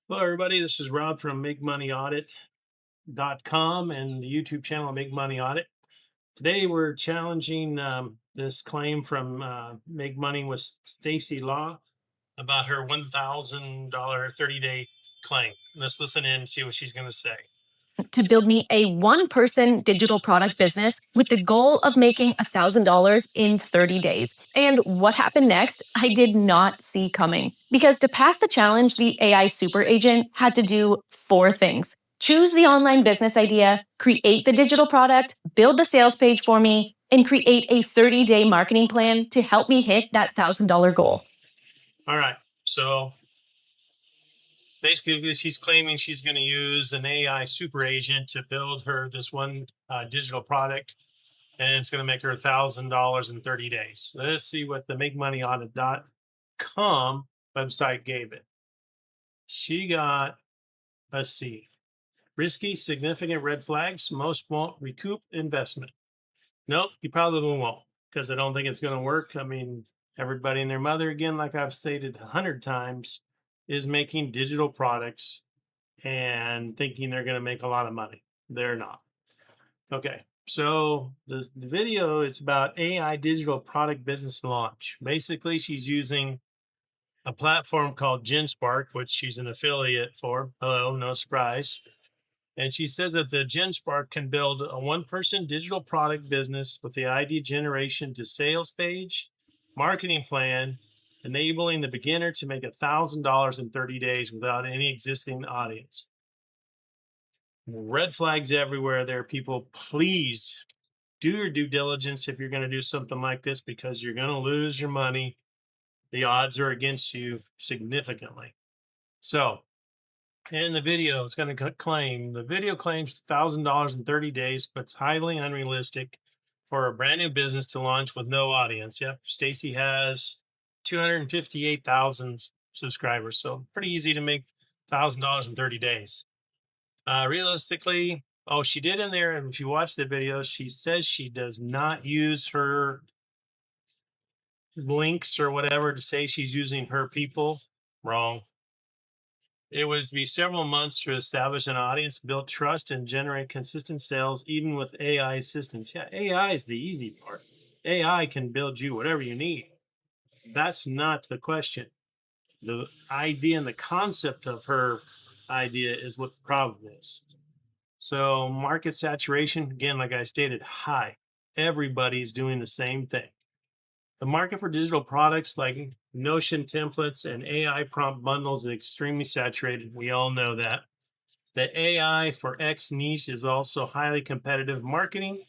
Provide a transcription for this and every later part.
Hello, everybody. This is Rob from MakeMoneyAudit.com and the YouTube channel Make Money Audit. Today, we're challenging this claim from Make Money with Stacy Law about her $1,000 30-day claim. Let's listen in and see what she's going to say. To build me a one-person digital product business with the goal of making $1,000 in 30 days. And what happened next, I did not see coming. Because to pass the challenge, the AI super agent had to do 4 things. Choose the online business idea, create the digital product, build the sales page for me, and create a 30-day marketing plan to help me hit that $1,000 goal. All right. So basically, she's claiming she's going to use an AI super agent to build her this one digital product, and it's going to make her $1,000 in 30 days. Let's see what the MakeMoneyAudit.com website gave it. She got a C. Risky, significant red flags. Most won't recoup investment. Nope, you probably won't, because I don't think it's going to work. I mean, everybody and their mother, again, like I've stated 100 times, is making digital products and thinking they're going to make a lot of money. They're not. Okay, so the video is about AI digital product business launch. Basically, she's using a platform called GenSpark, which she's an affiliate for. Hello, no surprise. And she says that the GenSpark can build a one-person digital product business with the idea generation to sales page, marketing plan, enabling the beginner to make $1,000 in 30 days without any existing audience. Red flags everywhere there, people. Please do your due diligence if you're going to do something like this, because you're going to lose your money. The odds are against you significantly. So in the video, it's going to claim, the video claims $1,000 in 30 days, but it's highly unrealistic for a brand new business to launch with no audience. Yep, Stacy has 258,000 subscribers, so pretty easy to make $1,000 in 30 days. Realistically, oh, she did in there, and if you watch the video, she says she does not use her links or whatever to say she's using her people. Wrong. It would be several months to establish an audience, build trust, and generate consistent sales, even with AI assistance. Yeah, AI is the easy part. AI can build you whatever you need. That's not the question. The idea and the concept of her idea is what the problem is. So, market saturation, again, like I stated, high. Everybody's doing the same thing. The market for digital products like Notion templates and AI prompt bundles is extremely saturated. We all know that. The AI for X niche is also highly competitive marketing.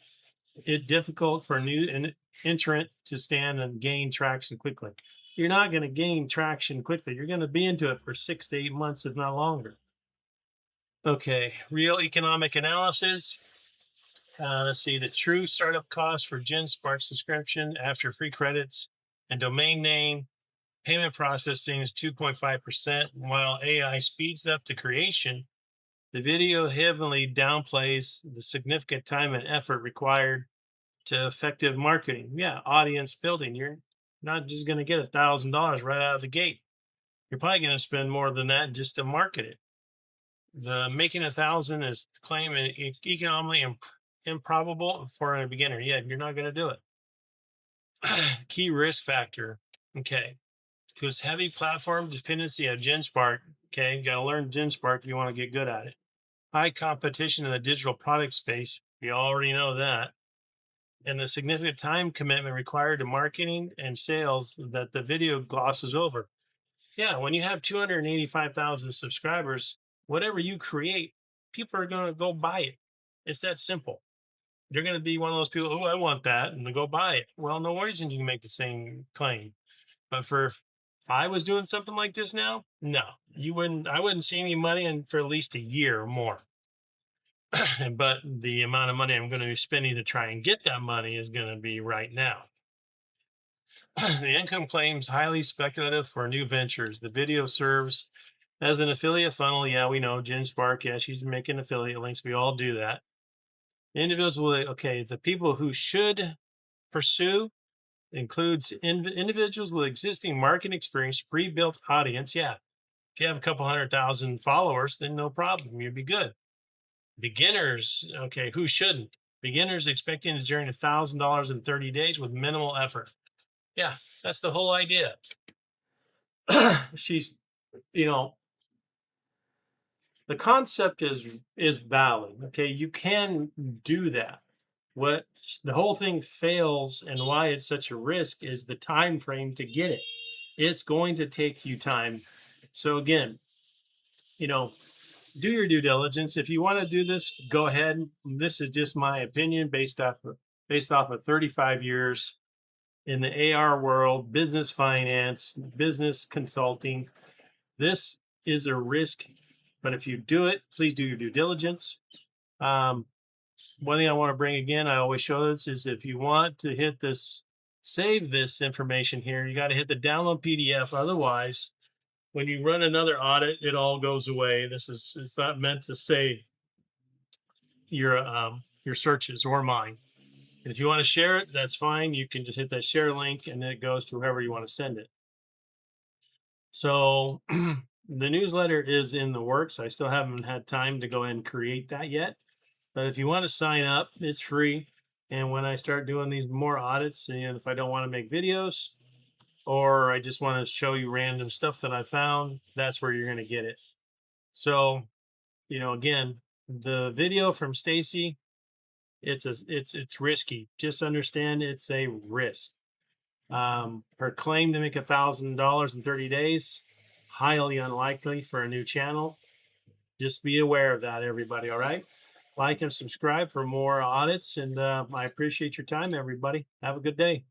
It's difficult for a new entrant to stand and gain traction quickly. You're not going to gain traction quickly. You're going to be into it for 6 to 8 months, if not longer. Okay, real economic analysis. Let's see, the true startup cost for GenSpark subscription after free credits and domain name payment processing is 2.5%. While AI speeds up the creation, the video heavily downplays the significant time and effort required to effective marketing. Yeah, audience building. You're not just going to get $1,000 right out of the gate. You're probably going to spend more than that just to market it. The making 1,000 is claimed economically improbable for a beginner. Yeah, you're not going to do it. Key risk factor. Okay. Because heavy platform dependency of GenSpark. Okay. You got to learn GenSpark if you want to get good at it. High competition in the digital product space. We already know that. And the significant time commitment required to marketing and sales that the video glosses over. Yeah. When you have 285,000 subscribers, whatever you create, people are going to go buy it. It's that simple. You're going to be one of those people, oh, I want that, and they go buy it. Well, no reason you can make the same claim. But if I was doing something like this now, no, you wouldn't. I wouldn't see any money in for at least a year or more. But the amount of money I'm going to be spending to try and get that money is going to be right now. The income claims highly speculative for new ventures. The video serves as an affiliate funnel. Yeah, we know GenSpark. Yeah, she's making affiliate links. We all do that. Individuals will, okay, the people who should pursue includes individuals with existing market experience, pre-built audience. Yeah, If you have a couple 100,000 followers, then no problem. You'd be good. Beginners, okay, who shouldn't? Beginners expecting to generate $1,000 in 30 days with minimal effort. Yeah, that's the whole idea. She's, you know, the concept is valid. Okay, you can do that. What the whole thing fails and why it's such a risk is the time frame to get it. It's going to take you time. So again, you know, do your due diligence. If you want to do this, go ahead. This is just my opinion based off of 35 years in the AR world, business finance, business consulting. This is a risk, but if you do it, please do your due diligence. Um, One thing I want to bring again, I always show this, is if you want to hit this, save this information here, you got to hit the download PDF. Otherwise, when you run another audit, it all goes away. It's not meant to save your searches or mine. And if you want to share it, that's fine. You can just hit that share link and it goes to whoever you want to send it. So the newsletter is in the works. I still haven't had time to go ahead and create that yet. But if you want to sign up, it's free. And when I start doing these more audits, and if I don't want to make videos or I just want to show you random stuff that I found, that's where you're going to get it. So, again, the video from Stacy, it's risky. Just understand it's a risk. Her claim to make $1,000 in 30 days, highly unlikely for a new channel. Just be aware of that, everybody. All right. Like and subscribe for more audits. And I appreciate your time, everybody. Have a good day.